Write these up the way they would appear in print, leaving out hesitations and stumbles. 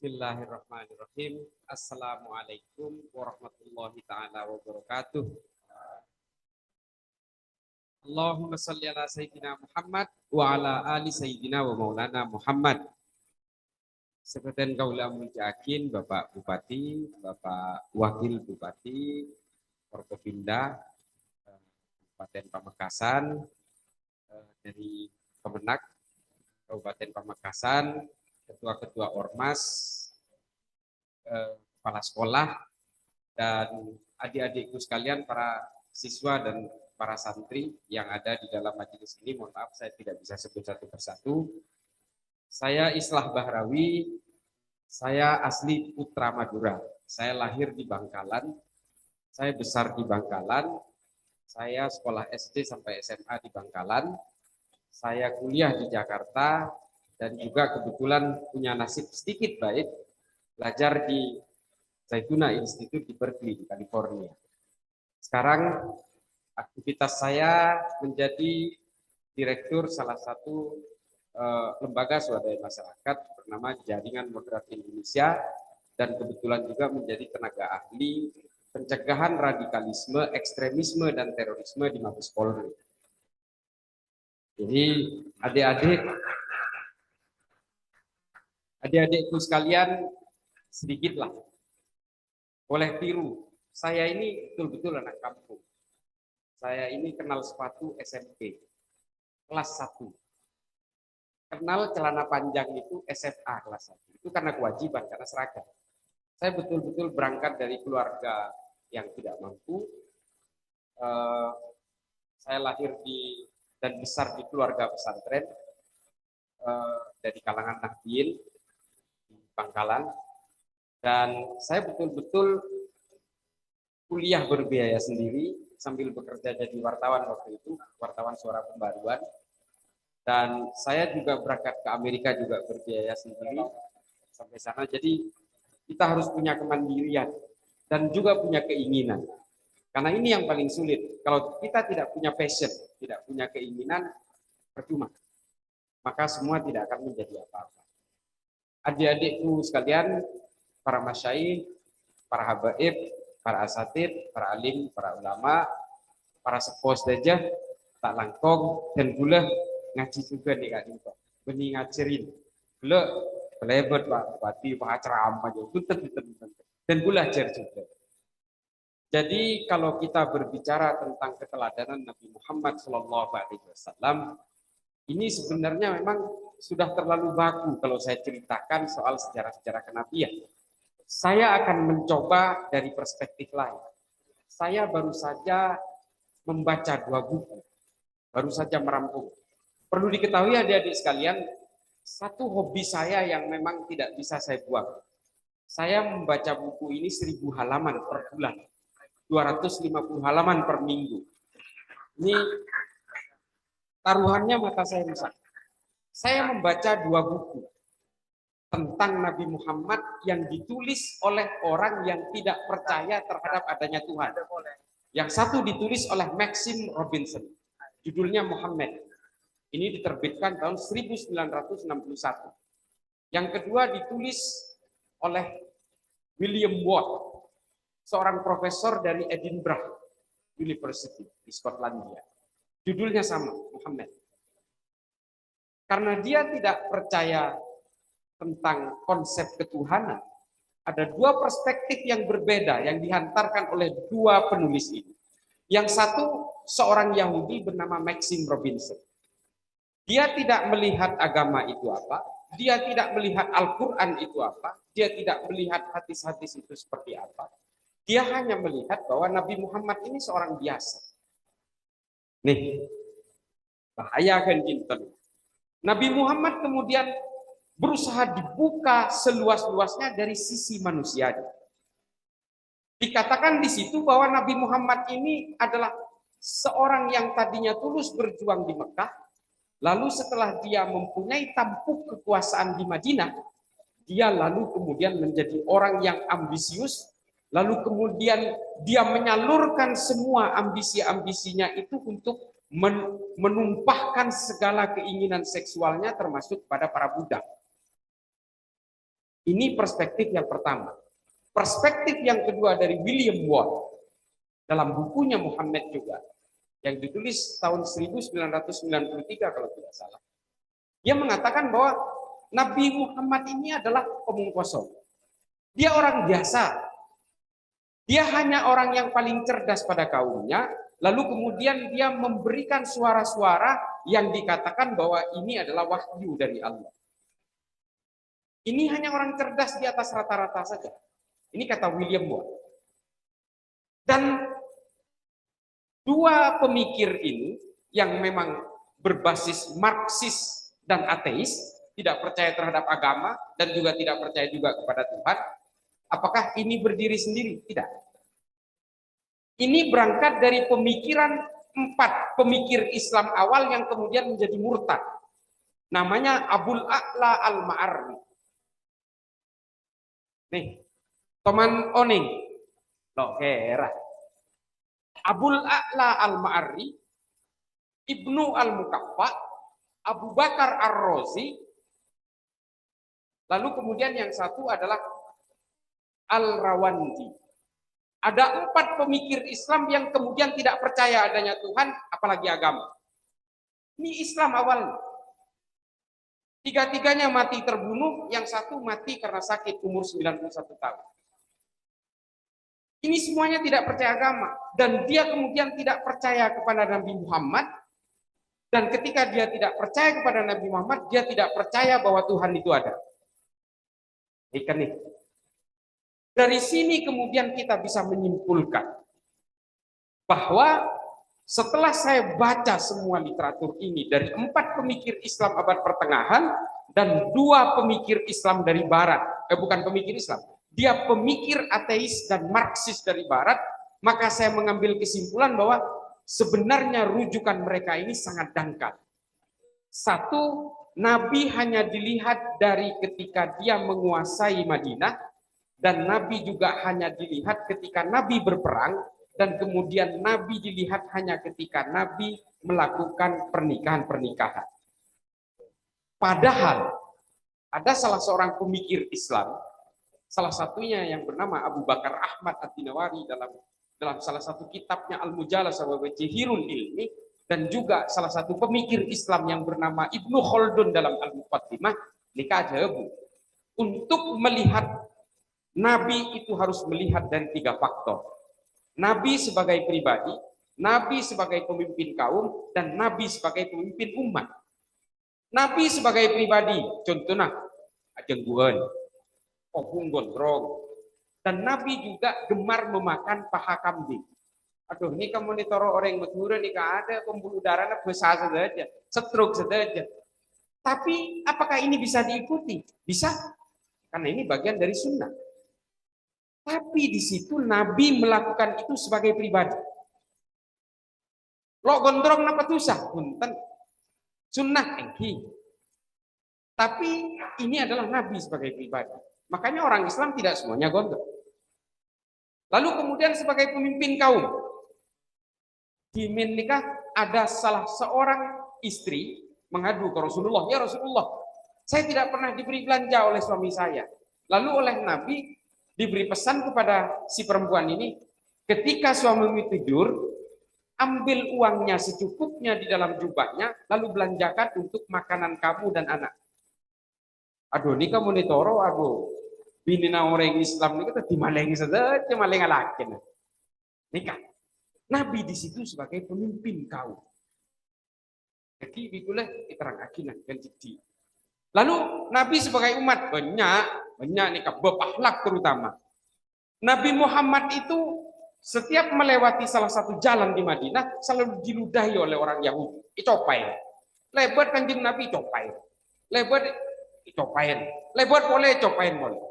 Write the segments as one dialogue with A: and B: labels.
A: Bismillahirrahmanirrahim. Assalamualaikum warahmatullahi ta'ala wabarakatuh. Allahumma salli ala Sayyidina Muhammad wa ala ali Sayyidina wa maulana Muhammad. Seperti kaulah mujakin Bapak Bupati, Bapak Wakil Bupati, Forkopimda, Kabupaten Pamekasan, dari Kemenak, Kabupaten Pamekasan, ketua-ketua ormas, kepala sekolah, dan adik-adikku sekalian, para siswa dan para santri yang ada di dalam majelis ini. Mohon maaf saya tidak bisa sebut satu persatu. Saya Islah Bahrawi, saya asli Putra Madura. Saya lahir di Bangkalan, saya besar di Bangkalan, saya sekolah SD sampai SMA di Bangkalan, saya kuliah di Jakarta, dan juga kebetulan punya nasib sedikit baik, belajar di Zaytuna Institute di Berkeley, di California. Sekarang aktivitas saya menjadi direktur salah satu lembaga swadaya masyarakat bernama Jaringan Moderat Indonesia, dan kebetulan juga menjadi tenaga ahli pencegahan radikalisme, ekstremisme, dan terorisme di Mabes Polri. Jadi adik-adikku sekalian, sedikitlah boleh tiru. Saya ini betul-betul anak kampung. Saya ini kenal sepatu SMP kelas 1. Kenal celana panjang itu SMA kelas 1. Itu karena kewajiban, karena seragam. Saya betul-betul berangkat dari keluarga yang tidak mampu. Saya lahir dan besar di keluarga pesantren dari kalangan Nahdien di Bangkalan. Dan saya betul-betul kuliah berbiaya sendiri sambil bekerja jadi wartawan waktu itu, wartawan Suara Pembaruan. Dan saya juga berangkat ke Amerika juga berbiaya sendiri sampai sana. Jadi kita harus punya kemandirian dan juga punya keinginan. Karena ini yang paling sulit. Kalau kita tidak punya passion, tidak punya keinginan, percuma. Maka semua tidak akan menjadi apa-apa. Adik-adikku sekalian, para masyayikh, para habaib, para asatid, para alim, para ulama, para sepuh saja, tak langkong, dan gula ngaji juga nih Kak Dinto. Benih ngajarin. Gula belebet Pak Bupati, Pak ceramah aja. Dan gula ajar juga. Jadi kalau kita berbicara tentang keteladanan Nabi Muhammad SAW, ini sebenarnya memang sudah terlalu baku kalau saya ceritakan soal sejarah-sejarah kenabian. Saya akan mencoba dari perspektif lain. Saya baru saja membaca 2 buku, baru saja merampung. Perlu diketahui adik-adik sekalian, satu hobi saya yang memang tidak bisa saya buang. Saya membaca buku ini 1000 halaman per bulan, 250 halaman per minggu. Ini taruhannya mata saya rusak. Saya membaca 2 buku tentang Nabi Muhammad yang ditulis oleh orang yang tidak percaya terhadap adanya Tuhan. Yang satu ditulis oleh Maxim Robinson, judulnya Muhammad. Ini diterbitkan tahun 1961. Yang kedua ditulis oleh William Watt, seorang profesor dari Edinburgh University di Skotlandia. Judulnya sama, Muhammad. Karena dia tidak percaya tentang konsep ketuhanan, ada 2 perspektif yang berbeda yang dihantarkan oleh 2 penulis ini. Yang satu seorang Yahudi bernama Maxim Robinson. Dia tidak melihat agama itu apa, dia tidak melihat Al-Quran itu apa, dia tidak melihat hadis-hadis itu seperti apa. Dia hanya melihat bahwa Nabi Muhammad ini seorang biasa. Nih, bahaya kan jinten. Nabi Muhammad kemudian berusaha dibuka seluas-luasnya dari sisi manusia. Dikatakan di situ bahwa Nabi Muhammad ini adalah seorang yang tadinya tulus berjuang di Mekah, lalu setelah dia mempunyai tampuk kekuasaan di Madinah, dia lalu kemudian menjadi orang yang ambisius, lalu kemudian dia menyalurkan semua ambisi-ambisinya itu untuk menumpahkan segala keinginan seksualnya termasuk pada para budak. Ini perspektif yang pertama. Perspektif yang kedua dari William Ward dalam bukunya Muhammad juga, yang ditulis tahun 1993 kalau tidak salah. Dia mengatakan bahwa Nabi Muhammad ini adalah omong kosong. Dia orang biasa. Dia hanya orang yang paling cerdas pada kaumnya, lalu kemudian dia memberikan suara-suara yang dikatakan bahwa ini adalah wahyu dari Allah. Ini hanya orang cerdas di atas rata-rata saja. Ini kata William Ward. Dan dua pemikir ini yang memang berbasis Marxis dan ateis, tidak percaya terhadap agama dan juga tidak percaya juga kepada Tuhan, apakah ini berdiri sendiri? Tidak. Ini berangkat dari pemikiran 4 pemikir Islam awal yang kemudian menjadi murtad. Namanya Abul A'la Al-Ma'arri. Nih, teman oning. Loh, kera. Abul A'la Al-Ma'arri, Ibnu Al-Mukaffa, Abu Bakar Ar-Razi, lalu kemudian yang satu adalah Al-Rawandi. Ada 4 pemikir Islam yang kemudian tidak percaya adanya Tuhan, apalagi agama. Ini Islam awalnya. Tiga-tiganya mati terbunuh, yang satu mati karena sakit umur 91 tahun. Ini semuanya tidak percaya agama. Dan dia kemudian tidak percaya kepada Nabi Muhammad. Dan ketika dia tidak percaya kepada Nabi Muhammad, dia tidak percaya bahwa Tuhan itu ada. Ikan nih. Dari sini kemudian kita bisa menyimpulkan bahwa setelah saya baca semua literatur ini dari 4 pemikir Islam abad pertengahan dan 2 pemikir Islam dari barat, bukan pemikir Islam, dia pemikir ateis dan Marxis dari barat, maka saya mengambil kesimpulan bahwa sebenarnya rujukan mereka ini sangat dangkal. Satu, Nabi hanya dilihat dari ketika dia menguasai Madinah, dan Nabi juga hanya dilihat ketika Nabi berperang, dan kemudian Nabi dilihat hanya ketika Nabi melakukan pernikahan-pernikahan. Padahal ada salah seorang pemikir Islam, salah satunya yang bernama Abu Bakar Ahmad At-Tinawari dalam salah satu kitabnya Al-Mujalasah wa Jihirul Ilmi, dan juga salah satu pemikir Islam yang bernama Ibnu Khaldun dalam Al-Muqaddimah, Nikajabu, untuk melihat Nabi itu harus melihat dari 3 faktor. Nabi sebagai pribadi, Nabi sebagai pemimpin kaum, dan Nabi sebagai pemimpin umat. Nabi sebagai pribadi, contohnya ajeng buan, opung gondrong, dan Nabi juga gemar memakan paha kambing. Aduh, ini kamu monitoro orang Madura nih ada pembuluh darahnya besar saja, stroke saja. Tapi apakah ini bisa diikuti? Bisa, karena ini bagian dari sunnah. Tapi di situ Nabi melakukan itu sebagai pribadi. Lo gondrong napa tusah, punten sunnah engki. Tapi ini adalah Nabi sebagai pribadi. Makanya orang Islam tidak semuanya gondrong. Lalu kemudian sebagai pemimpin kaum, di nikah ada salah seorang istri mengadu ke Rasulullah, ya Rasulullah, saya tidak pernah diberi belanja oleh suami saya. Lalu oleh Nabi diberi pesan kepada si perempuan ini, ketika suamimu tidur, ambil uangnya secukupnya di dalam jubahnya, lalu belanjakan untuk makanan kamu dan anak. Aduh, ini kamu ditoro, aduh, bini orang Islam ini kita dimalengi saja, malengi lagi. Nikah. Nabi di situ sebagai pemimpin kaum. Jadi itulah diterangkan dan jadi. Lalu Nabi sebagai umat banyak nikah bepahlak terutama. Nabi Muhammad itu setiap melewati salah satu jalan di Madinah selalu diludahi oleh orang Yahudi. Icopain. Lebar kanjeng Nabi copain. Lebar icopain. Lebar boleh copain boleh.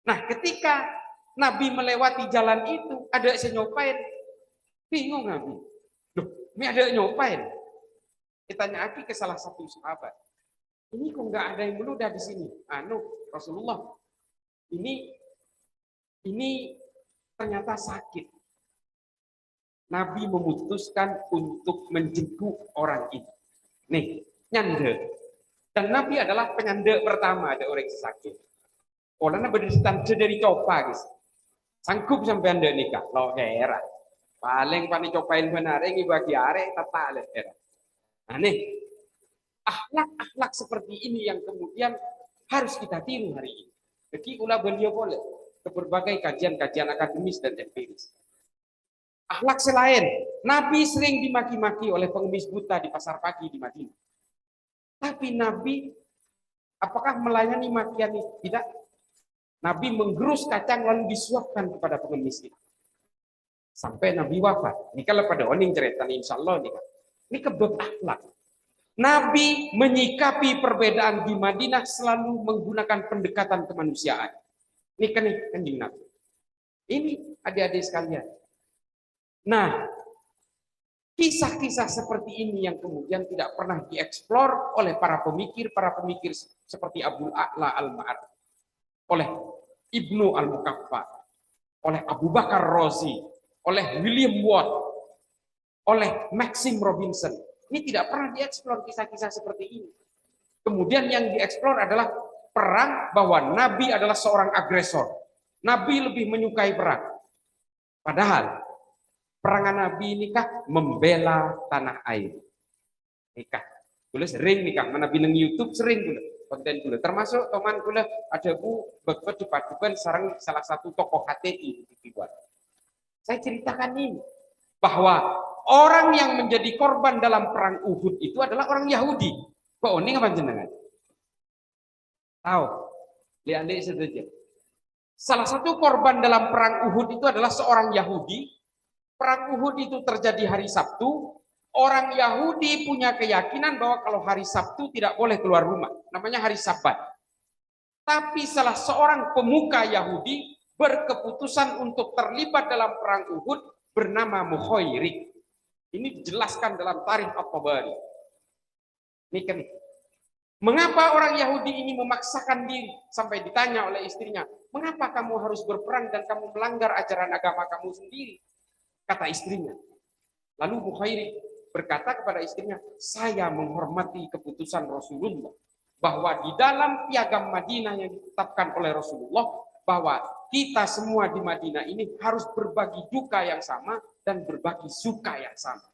A: Nah, ketika Nabi melewati jalan itu ada yang nyopain. Bingung Nabi. Loh, ini ada yang nyopain. Ditanya lagi ke salah satu sahabat. Ini kok nggak ada yang meludah di sini? Rasulullah. Ini ternyata sakit. Nabi memutuskan untuk menjenguk orang ini. Nih, nyande. Dan Nabi adalah penyande pertama ada orang sakit. Olehnya berdirisan dari coba guys. Sanggup sampai anda nikah, lo heran. Paling panik cobain benar, ini bagi are tata heran. Nah nih, akhlak-akhlak seperti ini yang kemudian harus kita tiru hari ini. Jadi ulah beliau boleh ke berbagai kajian-kajian akademis dan empiris. Akhlak selain, Nabi sering dimaki-maki oleh pengemis buta di pasar pagi di Madinah. Tapi Nabi, apakah melayani makian itu? Tidak. Nabi menggerus kacang lalu disuapkan kepada pengemis itu. Sampai Nabi wafat. Ini kalau pada oning cerita, insya Allah ini kebet akhlak. Nabi menyikapi perbedaan di Madinah selalu menggunakan pendekatan kemanusiaan. Ini kan Nabi. Ini adik-adik sekalian. Nah, kisah-kisah seperti ini yang kemudian tidak pernah dieksplor oleh para pemikir seperti Abdul A'la Al-Ma'arif, oleh Ibnu Al-Mukaffar, oleh Abu Bakar Razi, oleh William Watt, oleh Maxim Robinson. Ini tidak pernah dieksplor kisah-kisah seperti ini. Kemudian yang dieksplor adalah perang, bahwa Nabi adalah seorang agresor. Nabi lebih menyukai perang. Padahal perangan Nabi nikah membela tanah air. Nikah. Boleh sering nikah. Mana bineng YouTube sering boleh. Konten boleh. Termasuk teman boleh ada bu depan sarang salah satu tokoh HTI dibuat. Saya ceritakan ini bahwa orang yang menjadi korban dalam perang Uhud itu adalah orang Yahudi. Kok ini apa jenengan? Tahu? Lihat saja. Salah satu korban dalam perang Uhud itu adalah seorang Yahudi. Perang Uhud itu terjadi hari Sabtu. Orang Yahudi punya keyakinan bahwa kalau hari Sabtu tidak boleh keluar rumah. Namanya hari Sabat. Tapi salah seorang pemuka Yahudi berkeputusan untuk terlibat dalam perang Uhud bernama Mukhairik. Ini dijelaskan dalam Tarikh At-Tabari. Ini kan. Mengapa orang Yahudi ini memaksakan diri sampai ditanya oleh istrinya, mengapa kamu harus berperang dan kamu melanggar ajaran agama kamu sendiri? Kata istrinya. Lalu Mukhairik berkata kepada istrinya, saya menghormati keputusan Rasulullah bahwa di dalam piagam Madinah yang ditetapkan oleh Rasulullah bahwa kita semua di Madinah ini harus berbagi duka yang sama dan berbagi suka yang sama.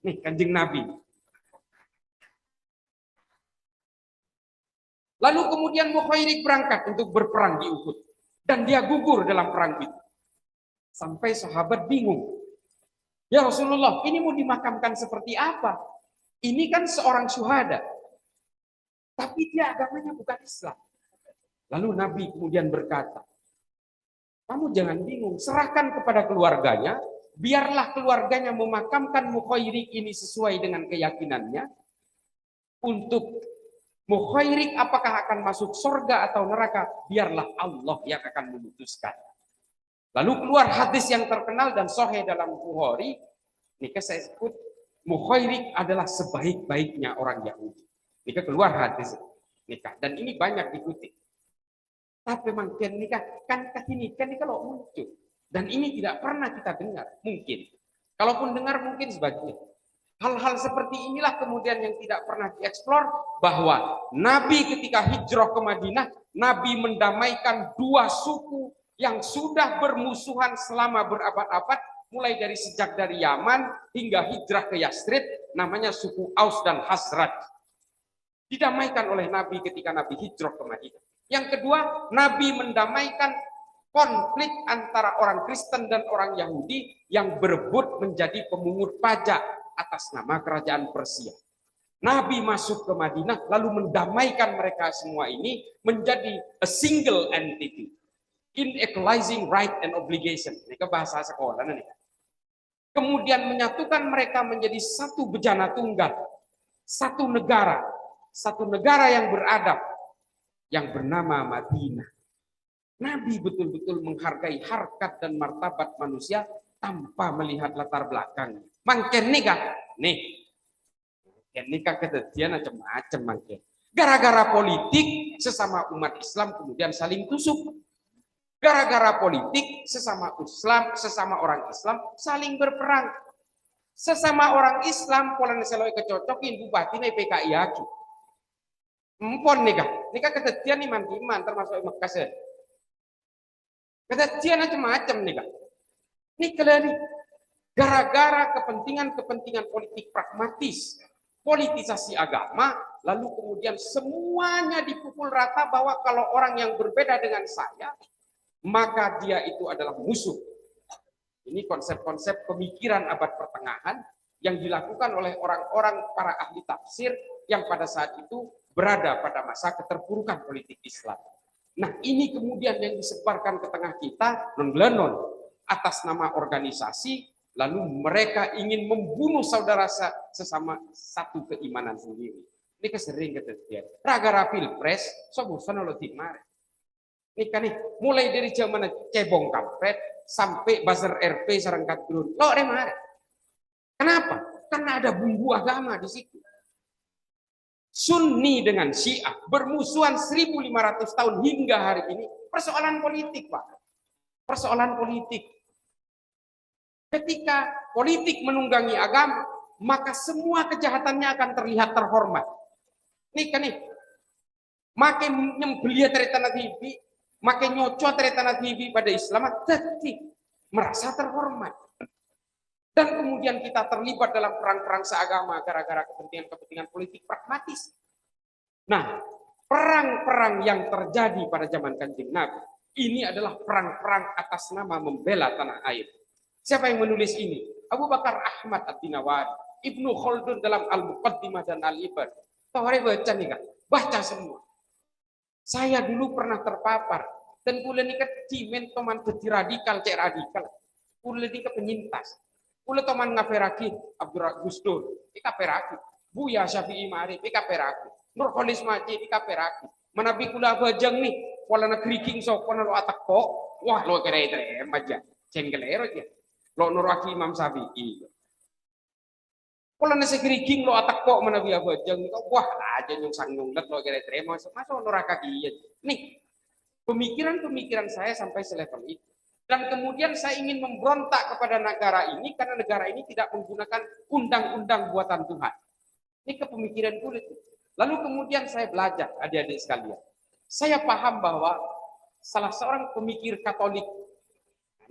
A: Nih Kanjeng Nabi. Lalu kemudian Mukhairik berangkat untuk berperang di Uhud. Dan dia gugur dalam perang itu. Sampai sahabat bingung. Ya Rasulullah, ini mau dimakamkan seperti apa? Ini kan seorang syuhada. Tapi dia agamanya bukan Islam. Lalu Nabi kemudian berkata, kamu jangan bingung, serahkan kepada keluarganya, biarlah keluarganya memakamkan Mukhairik ini sesuai dengan keyakinannya. Untuk Mukhairik apakah akan masuk surga atau neraka, biarlah Allah yang akan memutuskan. Lalu keluar hadis yang terkenal dan sahih dalam Bukhari, ini saya sebut Mukhairik adalah sebaik-baiknya orang Yahudi. Ini keluar hadis nikah dan ini banyak dikutip. Tapi makin nikah kan ini kalau muncul dan ini tidak pernah kita dengar mungkin. Kalaupun dengar mungkin sebagian. Hal-hal seperti inilah kemudian yang tidak pernah dieksplor, bahwa Nabi ketika hijrah ke Madinah, Nabi mendamaikan dua suku yang sudah bermusuhan selama berabad-abad, mulai sejak dari Yaman hingga hijrah ke Yathrib, namanya suku Aus dan Khazraj. Didamaikan oleh Nabi ketika Nabi hijrah ke Madinah. Yang kedua, Nabi mendamaikan konflik antara orang Kristen dan orang Yahudi yang berebut menjadi pemungut pajak atas nama kerajaan Persia. Nabi masuk ke Madinah lalu mendamaikan mereka semua ini menjadi a single entity, in equalizing right and obligation. Ini ke bahasa sekolah nih. Kemudian menyatukan mereka menjadi satu bejana tunggal, satu negara yang beradab, yang bernama Madinah. Nabi betul-betul menghargai harkat dan martabat manusia tanpa melihat latar belakang. Mangken nikah, nikah kejadian macam-macam mangken. Gara-gara politik sesama umat Islam kemudian saling tusuk. Gara-gara politik sesama orang Islam saling berperang. Sesama orang Islam pola neseloi kecocokin bupati nih PKI aki. Empon nikah kejadian iman termasuk Mekah. Kata dia macam-macam nih kak. Ini kalian nih, gara-gara kepentingan-kepentingan politik pragmatis, politisasi agama, lalu kemudian semuanya dipukul rata bahwa kalau orang yang berbeda dengan saya, maka dia itu adalah musuh. Ini konsep-konsep pemikiran abad pertengahan yang dilakukan oleh orang-orang para ahli tafsir yang pada saat itu berada pada masa keterpurukan politik Islam. Nah, ini kemudian yang disebarkan ke tengah kita non-lenon atas nama organisasi, lalu mereka ingin membunuh saudara sesama satu keimanan sendiri. Ini kesering kejadian. Ragara pilpres, sobusan lo timare. Ini kan nih, mulai dari zaman cebong kampret sampai buzzer RP serangkat turun. Lo remare. Kenapa? Karena ada bumbu agama di situ. Sunni dengan Syiah bermusuhan 1500 tahun hingga hari ini. Persoalan politik, Pak. Persoalan politik. Ketika politik menunggangi agama, maka semua kejahatannya akan terlihat terhormat. Nih kan nih, makin nyembelia dari tanah TV, makin nyocot dari tanah TV pada Islam, jadi merasa terhormat. Dan kemudian kita terlibat dalam perang-perang seagama gara-gara kepentingan-kepentingan politik pragmatis. Nah, perang-perang yang terjadi pada zaman Kanjeng Nabi, ini adalah perang-perang atas nama membela tanah air. Siapa yang menulis ini? Abu Bakar Ahmad Ad-Dinawari, Ibnu Khaldun dalam Al-Muqaddimah dan Al-Ibad. Tawari baca nih kan? Baca semua. Saya dulu pernah terpapar. Dan kula ini kan cimen teman jadi radikal, cek radikal. Kula ini ke penyintas. Kula teman ngaperaki Abdurrahman Gusdur, ikaperaki. Buya Syafi'i Ma'arif, ikaperaki. Nur Kholis Maji, ikaperaki. Menabi kula bajang nih, wala na kriking sokon lo atak kok. Wah, lo kere-kere aja. Cengkelero aja. Lo nuraki Imam Syafi'i. Kalau nasi kriking lo atak kok menabi bajang itu, wah aja yang sanggung let lo kere-kere masuk neraka kian. Nih, pemikiran-pemikiran saya sampai selevel itu. Dan kemudian saya ingin memberontak kepada negara ini karena negara ini tidak menggunakan undang-undang buatan Tuhan. Ini kepemikiran kulit. Lalu kemudian saya belajar, adik-adik sekalian. Saya paham bahwa salah seorang pemikir Katolik,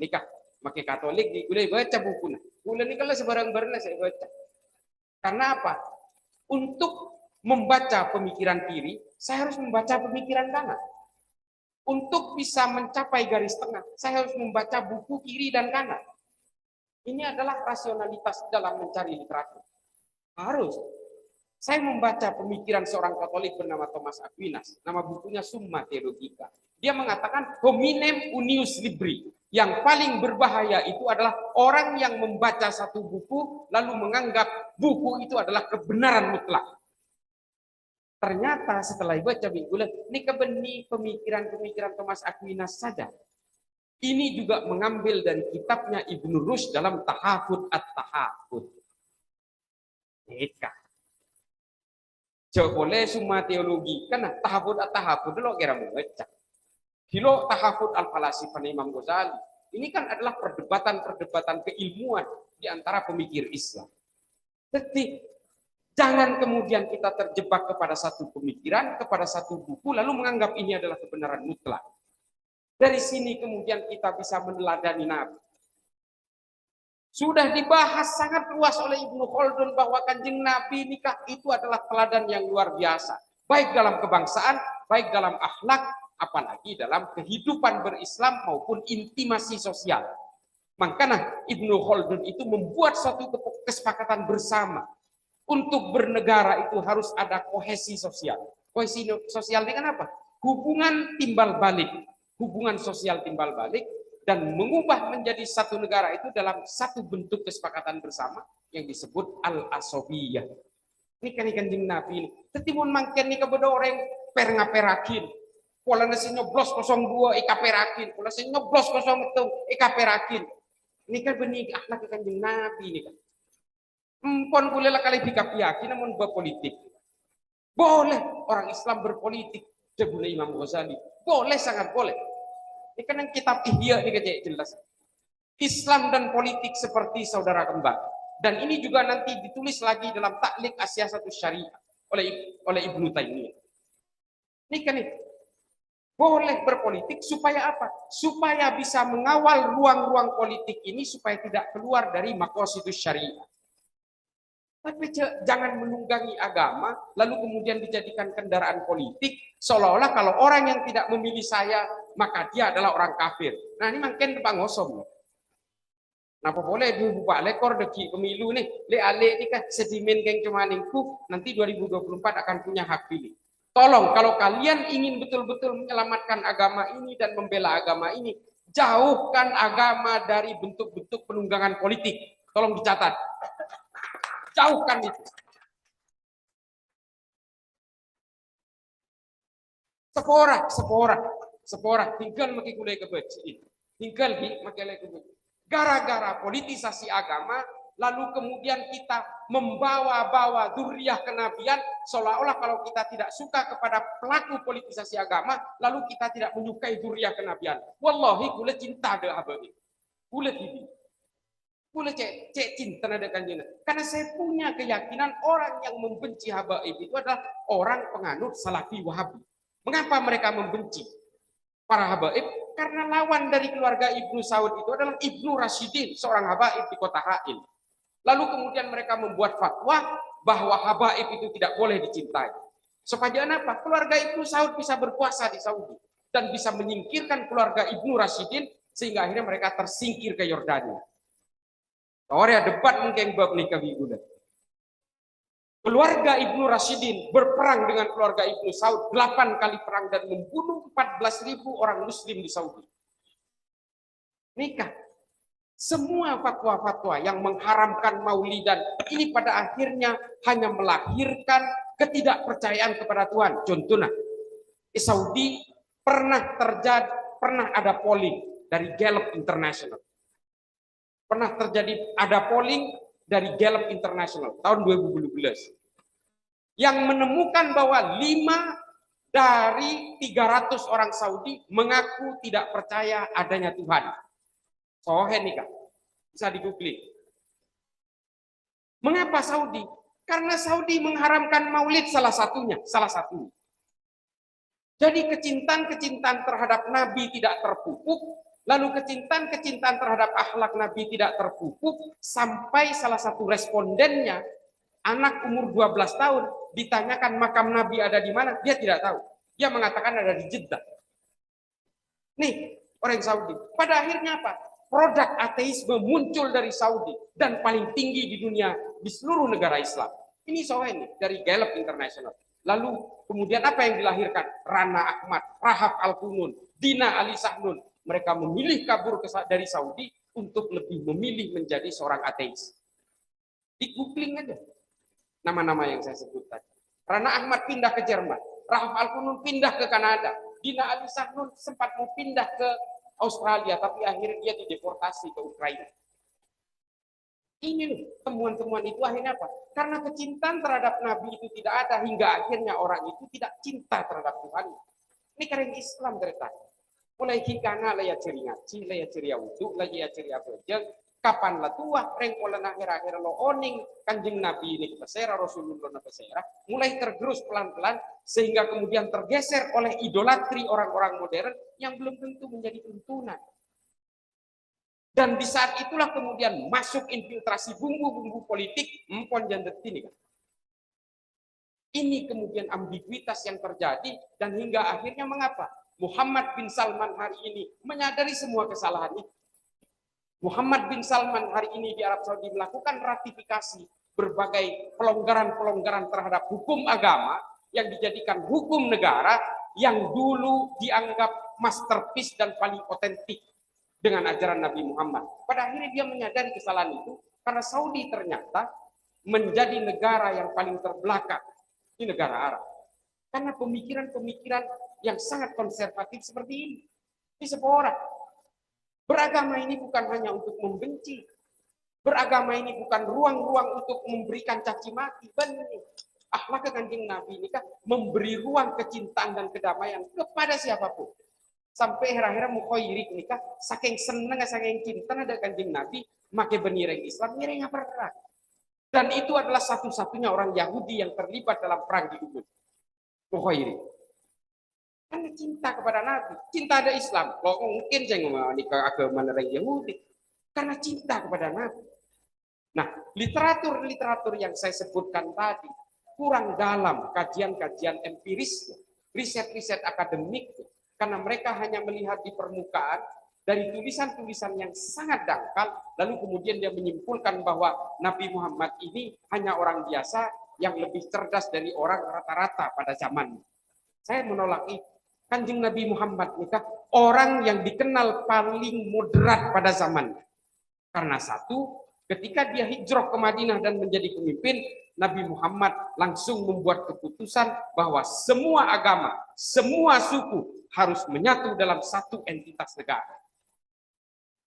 A: nikah, pakai Katolik, boleh baca bukunya. Boleh nih kalau sebarang-barangnya saya baca. Karena apa? Untuk membaca pemikiran kiri, saya harus membaca pemikiran kanan. Untuk bisa mencapai garis tengah, saya harus membaca buku kiri dan kanan. Ini adalah rasionalitas dalam mencari literatur. Harus. Saya membaca pemikiran seorang Katolik bernama Thomas Aquinas. Nama bukunya Summa Theologica. Dia mengatakan hominem unius libri. Yang paling berbahaya itu adalah orang yang membaca satu buku lalu menganggap buku itu adalah kebenaran mutlak. Ternyata setelah baca minggulan, ini kebeni pemikiran-pemikiran Thomas Aquinas saja. Ini juga mengambil dari kitabnya Ibnu Rushd dalam Tahafud at-Tahafud. Eka. Coba boleh semua teologi, karena Tahafud at-Tahafud lo kira membaca. Kilo Tahafud al-Falasifah Imam Ghazali. Ini kan adalah perdebatan-perdebatan keilmuan di antara pemikir Islam. Jadi jangan kemudian kita terjebak kepada satu pemikiran, kepada satu buku, lalu menganggap ini adalah kebenaran mutlak. Dari sini kemudian kita bisa meneladani Nabi. Sudah dibahas sangat luas oleh Ibnu Khaldun bahwa Kanjeng Nabi nikah itu adalah teladan yang luar biasa. Baik dalam kebangsaan, baik dalam akhlak, apalagi dalam kehidupan berislam maupun intimasi sosial. Makanya Ibnu Khaldun itu membuat suatu kesepakatan bersama. Untuk bernegara itu harus ada kohesi sosial. Kohesi sosial ini kan apa? Hubungan timbal balik. Hubungan sosial timbal balik dan mengubah menjadi satu negara itu dalam satu bentuk kesepakatan bersama yang disebut al-asobiyah. Ini kan Kanjeng Nabi ini. Tetimun mangken nih kepada orang perakin. Kalau nasi nyoblos 02 perakin. Kalau nasi nyoblos 01 perakin. Ini kan benih akhlak Kanjeng Nabi ini kan. Empon boleh lah kali yakin namun berpolitik. Boleh orang Islam berpolitik. Jebule Imam Ghazali. Boleh, sangat boleh. Ini kan yang kitab Ihya ini kayak jelas. Islam dan politik seperti saudara kembar. Dan ini juga nanti ditulis lagi dalam Ta'liq As-Siyasatus Syariah oleh Ibnu Taimiyah. Ini kan nih. Boleh berpolitik supaya apa? Supaya bisa mengawal ruang-ruang politik ini supaya tidak keluar dari maqasidus syariah. Tapi jangan menunggangi agama, lalu kemudian dijadikan kendaraan politik, seolah-olah kalau orang yang tidak memilih saya, maka dia adalah orang kafir. Nah ini makin Pak Ngosom. Nah boleh buka lekor deki pemilu nih, le ale ini kan sedimen geng cumaningku, nanti 2024 akan punya hak pilih. Tolong kalau kalian ingin betul-betul menyelamatkan agama ini dan membela agama ini, jauhkan agama dari bentuk-bentuk penunggangan politik. Tolong dicatat. Jauhkan itu. Sepora, tinggal makin kulai kebeci. Tinggal makin kebeci. Gara-gara politisasi agama, lalu kemudian kita membawa-bawa duriah kenabian, seolah-olah kalau kita tidak suka kepada pelaku politisasi agama, lalu kita tidak menyukai duriah kenabian. Wallahi, kule cinta ada abadi. Kule ini. Boleh cek cinta ada kanjeng. Karena saya punya keyakinan orang yang membenci habaib itu adalah orang penganut salafi wahabi. Mengapa mereka membenci para habaib? Karena lawan dari keluarga Ibnu Saud itu adalah Ibnu Rasyidin, seorang habaib di kota Hail. Lalu kemudian mereka membuat fatwa bahwa habaib itu tidak boleh dicintai. Supaya apa? Keluarga Ibnu Saud bisa berkuasa di Saudi dan bisa menyingkirkan keluarga Ibnu Rasyidin sehingga akhirnya mereka tersingkir ke Yordania. Orang debat mungkin bab nikah guna. Keluarga Ibnu Rasyidin berperang dengan keluarga Ibnu Saud 8 kali perang dan membunuh 14.000 orang Muslim di Saudi. Nikah. Semua fatwa-fatwa yang mengharamkan maulidan ini pada akhirnya hanya melahirkan ketidakpercayaan kepada Tuhan. Contohnya, di Saudi pernah ada polling dari Gallup International. Pernah terjadi ada polling dari Gallup International tahun 2012 yang menemukan bahwa 5 dari 300 orang Saudi mengaku tidak percaya adanya Tuhan. Sohen nih Kak, bisa di-googling. Mengapa Saudi? Karena Saudi mengharamkan maulid salah satunya. Jadi kecintaan terhadap Nabi tidak terpupuk. Lalu kecintaan terhadap akhlak Nabi tidak terpupuk sampai salah satu respondennya, anak umur 12 tahun, ditanyakan makam Nabi ada di mana, dia tidak tahu. Dia mengatakan ada di Jeddah. Nih, orang Saudi. Pada akhirnya apa? Produk ateisme muncul dari Saudi dan paling tinggi di dunia di seluruh negara Islam. Ini soalnya dari Gallup International. Lalu kemudian apa yang dilahirkan? Rana Ahmad, Rahaf Al-Qunun, Dina Ali Sahnun. Mereka memilih kabur dari Saudi untuk lebih memilih menjadi seorang ateis. Di googling aja nama-nama yang saya sebut tadi. Rana Ahmad pindah ke Jerman, Rahaf Al-Qunun pindah ke Kanada, Dina Ali Sahnun sempat mau pindah ke Australia, tapi akhirnya dia dideportasi ke Ukraina. Ini temuan-temuan itu akhirnya apa? Karena kecintaan terhadap Nabi itu tidak ada hingga akhirnya orang itu tidak cinta terhadap Tuhan. Ini karena Islam cerita. Mulai hikana laya ciri ngaji, laya ciri wudhu, laya ciri bejeng, kapan lah tua, rengkolan akhir-akhir lo oning, kanjeng Nabi ini pesera, Rasulullah ini pesera, mulai tergerus pelan-pelan, sehingga kemudian tergeser oleh idolatri orang-orang modern yang belum tentu menjadi tuntunan. Dan di saat itulah kemudian masuk infiltrasi bumbu-bumbu politik, empon jandet ini kan. Ini kemudian ambiguitas yang terjadi, dan hingga akhirnya mengapa? Muhammad bin Salman hari ini menyadari semua kesalahan itu. Muhammad bin Salman hari ini di Arab Saudi melakukan ratifikasi berbagai pelonggaran-pelonggaran terhadap hukum agama yang dijadikan hukum negara yang dulu dianggap masterpiece dan paling otentik dengan ajaran Nabi Muhammad. Pada akhirnya dia menyadari kesalahan itu karena Saudi ternyata menjadi negara yang paling terbelakang di negara Arab. Karena pemikiran-pemikiran yang sangat konservatif seperti ini. Ini sebuah orang. Beragama ini bukan hanya untuk membenci. Beragama ini bukan ruang-ruang untuk memberikan caci maki. Benar. Akhlak kanjeng Nabi ini kan memberi ruang kecintaan dan kedamaian kepada siapapun. Sampai akhir-akhir mukhoirik ini kan saking senang, saking cinta ada kanjeng Nabi, make benireng Islam, nirengnya perang. Dan itu adalah satu-satunya orang Yahudi yang terlibat dalam perang di Uhud. Mukhoirik. Karena cinta kepada Nabi, cinta ada Islam. Kok mungkin saya ngomong nikah agama orang Yahudi? Karena cinta kepada Nabi. Nah, literatur-literatur yang saya sebutkan tadi kurang dalam kajian-kajian empiris, riset-riset akademik, karena mereka hanya melihat di permukaan dari tulisan-tulisan yang sangat dangkal, lalu kemudian dia menyimpulkan bahwa Nabi Muhammad ini hanya orang biasa yang lebih cerdas dari orang rata-rata pada zamannya. Saya menolak itu. Kanjeng Nabi Muhammad nikah orang yang dikenal paling moderat pada zamannya. Karena satu, ketika dia hijrah ke Madinah dan menjadi pemimpin, Nabi Muhammad langsung membuat keputusan bahwa semua agama, semua suku harus menyatu dalam satu entitas negara.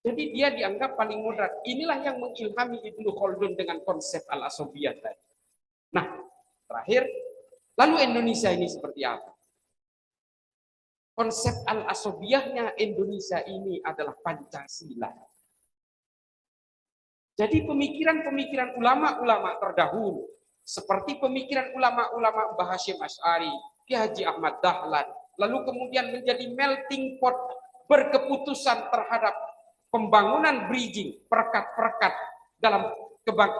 A: Jadi dia dianggap paling moderat. Inilah yang mengilhami Ibnu Khaldun dengan konsep al-asobiyah tadi. Nah, terakhir, lalu Indonesia ini seperti apa? Konsep al-asobiyahnya Indonesia ini adalah Pancasila. Jadi pemikiran-pemikiran ulama-ulama terdahulu, seperti pemikiran ulama-ulama Mbah Hasyim Asy'ari, Ki Haji Ahmad Dahlan, lalu kemudian menjadi melting pot berkeputusan terhadap pembangunan bridging, perekat-perekat dalam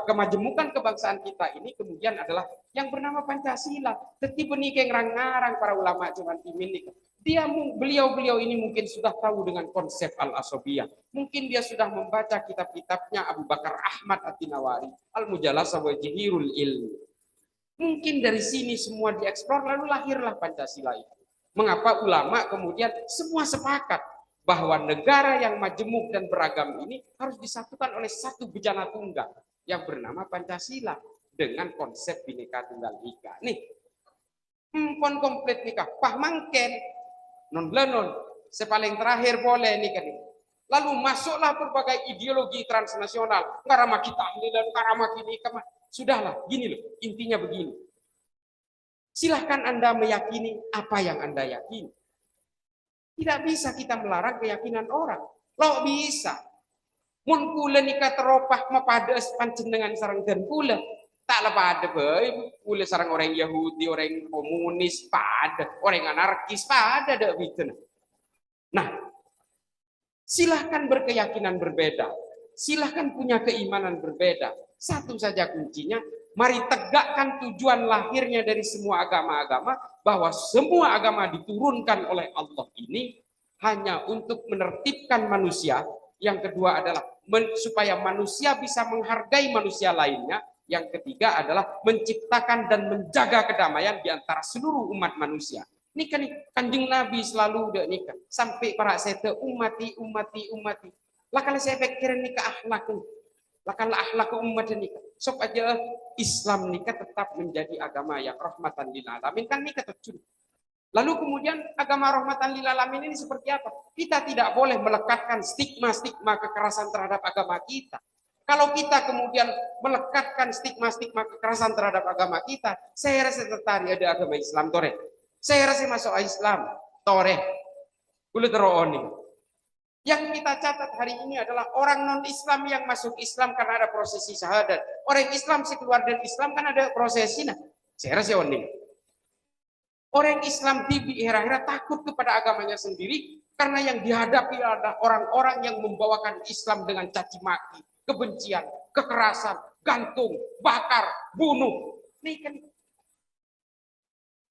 A: kemajemukan kebangsaan kita ini kemudian adalah yang bernama Pancasila. Tetapi ini ngarang-ngarang para ulama cuman ini. Beliau ini mungkin sudah tahu dengan konsep al-asobiyah. Mungkin dia sudah membaca kitab-kitabnya Abu Bakar Ahmad At-Tinawari, Al-Mujallasah wa Jihirul Ilmi. Mungkin dari sini semua dieksplor lalu lahirlah Pancasila itu. Mengapa ulama kemudian semua sepakat bahwa negara yang majemuk dan beragam ini harus disatukan oleh satu bejana tunggal yang bernama Pancasila dengan konsep Bhinneka Tunggal Ika. Nih, pon komplit nikah, pah mangken, non blenon, sepaling terakhir boleh nikah nih. Lalu masuklah berbagai ideologi transnasional, karama kita dan karama kini, sudahlah, gini loh, intinya begini. Silahkan Anda meyakini apa yang Anda yakini. Tidak bisa kita melarang keyakinan orang. Lo bisa. Mun kula nikah teropah mapada panjenengan sarang dan kula. Tak lepas ada kula sarang orang Yahudi, orang komunis, pada orang anarkis, pada ada gitu. Nah, silahkan berkeyakinan berbeda. Silahkan punya keimanan berbeda. Satu saja kuncinya, mari tegakkan tujuan lahirnya dari semua agama-agama, bahwa semua agama diturunkan oleh Allah ini hanya untuk menertibkan manusia. Yang kedua adalah supaya manusia bisa menghargai manusia lainnya. Yang ketiga adalah menciptakan dan menjaga kedamaian di antara seluruh umat manusia. Ini kan Kanjeng Nabi selalu udah nikah sampai para sete umati. Lah kalau saya pikir nikah akhlakku, lah kalau akhlak umat nikah, sok aja Islam nikah tetap menjadi agama yang rahmatan lil alamin, kan nikah tercuri. Lalu kemudian agama rahmatan lil alamin ini seperti apa? Kita tidak boleh melekatkan stigma-stigma kekerasan terhadap agama kita. Kalau kita kemudian melekatkan stigma-stigma kekerasan terhadap agama kita, saya rasa tertarik ada agama Islam tore. Saya rasa masuk Islam tore. Kulit rooni. Yang kita catat hari ini adalah orang non-Islam yang masuk Islam karena ada prosesi syahadat. Orang Islam sekeluar dari Islam kan ada prosesi. Nah, saya rasa ini. Orang Islam di era-era takut kepada agamanya sendiri karena yang dihadapi adalah orang-orang yang membawakan Islam dengan caci maki, kebencian, kekerasan, gantung, bakar, bunuh.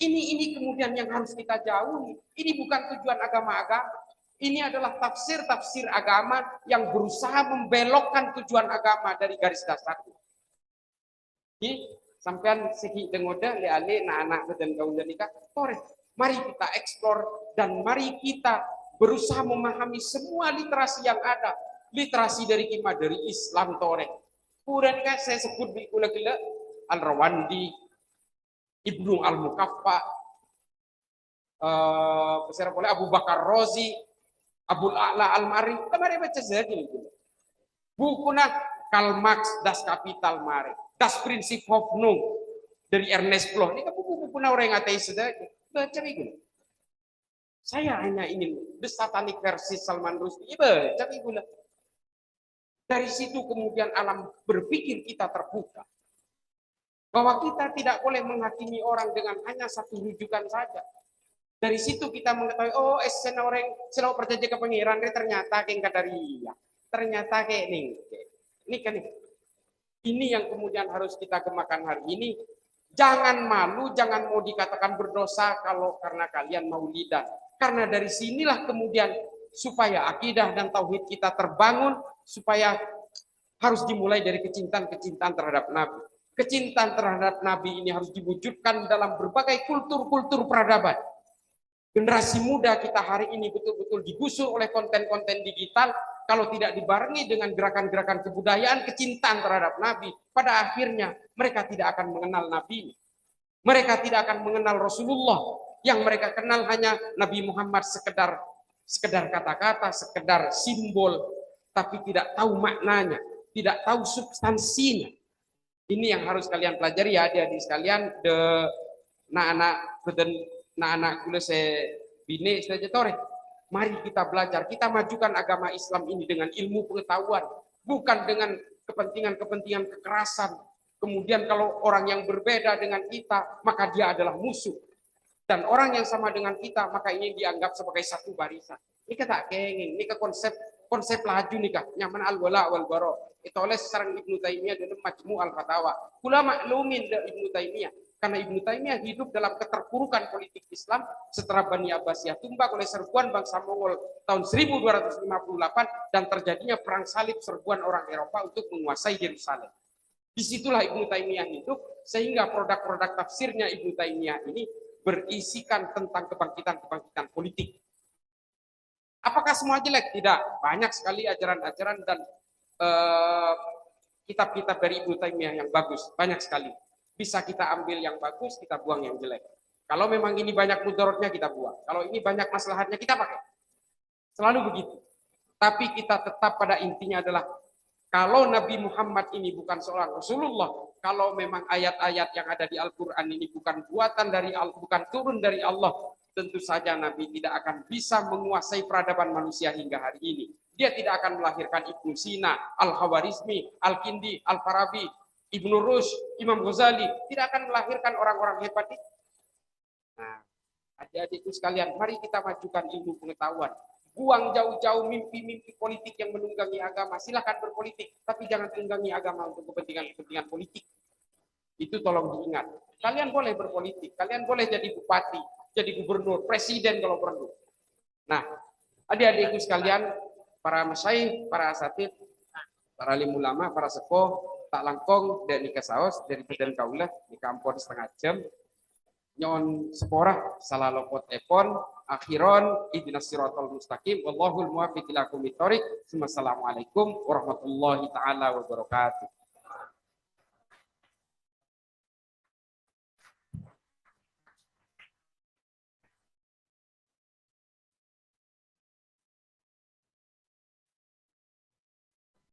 A: Ini kemudian yang harus kita jauhi. Ini bukan tujuan agama-agama. Ini adalah tafsir-tafsir agama yang berusaha membelokkan tujuan agama dari garis dasarnya. Jadi, sampean segi dengoda le-ale anak dan kaum nikah, mari kita eksplor dan mari kita berusaha memahami semua literasi yang ada. Literasi dari kima dari Islam tore. Kemudian kan saya sebut di kula-kula Al-Rawandi, Ibnu Al-Mukaffa, Abu Bakar Razi, Abul A'la Al-Mari, kemarin baca saja itu. Bukunya Karl Marx, Das Kapital mari, Das Prinzip Hoffnung dari Ernest Bloch. Ini kan buku-buku orang yang ateis saja. Baca itu. Saya hanya ingin The Satanic versus Salman Rushdie. Baca itu. Dari situ kemudian alam berpikir kita terbuka. Bahwa kita tidak boleh menghakimi orang dengan hanya satu rujukan saja. Dari situ kita mengetahui, oh esena orang selalu percaya ke pangeran, ternyata kayak kadaria, ternyata kayak nih. Ini kan ini yang kemudian harus kita gemakan hari ini. Jangan malu, jangan mau dikatakan berdosa kalau karena kalian maulidan. Karena dari sinilah kemudian supaya akidah dan tauhid kita terbangun, supaya harus dimulai dari kecintaan terhadap Nabi. Kecintaan terhadap Nabi ini harus diwujudkan dalam berbagai kultur-kultur peradaban. Generasi muda kita hari ini betul-betul digusur oleh konten-konten digital. Kalau tidak dibarengi dengan gerakan-gerakan kebudayaan, kecintaan terhadap Nabi, pada akhirnya mereka tidak akan mengenal Nabi. Mereka tidak akan mengenal Rasulullah. Yang mereka kenal hanya Nabi Muhammad sekedar kata-kata, sekedar simbol, tapi tidak tahu maknanya, tidak tahu substansinya. Ini yang harus kalian pelajari ya, adik-adik sekalian. Anak kula se bine saja tore. Mari kita belajar, kita majukan agama Islam ini dengan ilmu pengetahuan, bukan dengan kepentingan-kepentingan kekerasan. Kemudian kalau orang yang berbeda dengan kita, maka dia adalah musuh. Dan orang yang sama dengan kita, maka ini dianggap sebagai satu barisan. Ini kata kenging, ini ke konsep laju nih kak, nyaman al-wala wal-bara. Itu oleh sekarang Ibnu Taimiyah dalam Majmu' al-Fatawa. Kula maklumin Ibnu Taimiyah. Karena Ibnu Taimiyah hidup dalam keterpurukan politik Islam setelah Bani Abbasiyah tumbang oleh serbuan bangsa Mongol tahun 1258 dan terjadinya perang salib serbuan orang Eropa untuk menguasai Yerusalem. Disitulah Ibnu Taimiyah hidup, sehingga produk-produk tafsirnya Ibnu Taimiyah ini berisikan tentang kebangkitan politik. Apakah semua jelek? Tidak. Banyak sekali ajaran-ajaran dan kitab-kitab dari Ibnu Taimiyah yang bagus. Banyak sekali. Bisa kita ambil yang bagus, kita buang yang jelek. Kalau memang ini banyak mudaratnya, kita buang. Kalau ini banyak maslahatnya, kita pakai. Selalu begitu. Tapi kita tetap pada intinya adalah, kalau Nabi Muhammad ini bukan seorang Rasulullah, kalau memang ayat-ayat yang ada di Al-Quran ini bukan buatan dari Allah, bukan turun dari Allah, tentu saja Nabi tidak akan bisa menguasai peradaban manusia hingga hari ini. Dia tidak akan melahirkan Ibnu Sina, Al-Khawarizmi, Al-Kindi, Al-Farabi, Ibnu Rushd, Imam Ghazali, tidak akan melahirkan orang-orang hebat itu. Nah, adik-adikku sekalian, mari kita majukan ilmu pengetahuan. Buang jauh-jauh mimpi-mimpi politik yang menunggangi agama. Silakan berpolitik, tapi jangan tunggangi agama untuk kepentingan politik. Itu tolong diingat. Kalian boleh berpolitik, kalian boleh jadi bupati, jadi gubernur, presiden kalau perlu. Nah, adik-adikku sekalian, para masyayikh, para asatid, para alim ulama, para sepuh, tak langkong dan nikah saos dari badan kaulah nikah ampun setengah jam nyon seporah salah lopot epon akhiron ihdinas siratal mustaqim wallahul muwaffiq ila aqwamit thoriq. Wassalamualaikum warahmatullahi taala wabarakatuh.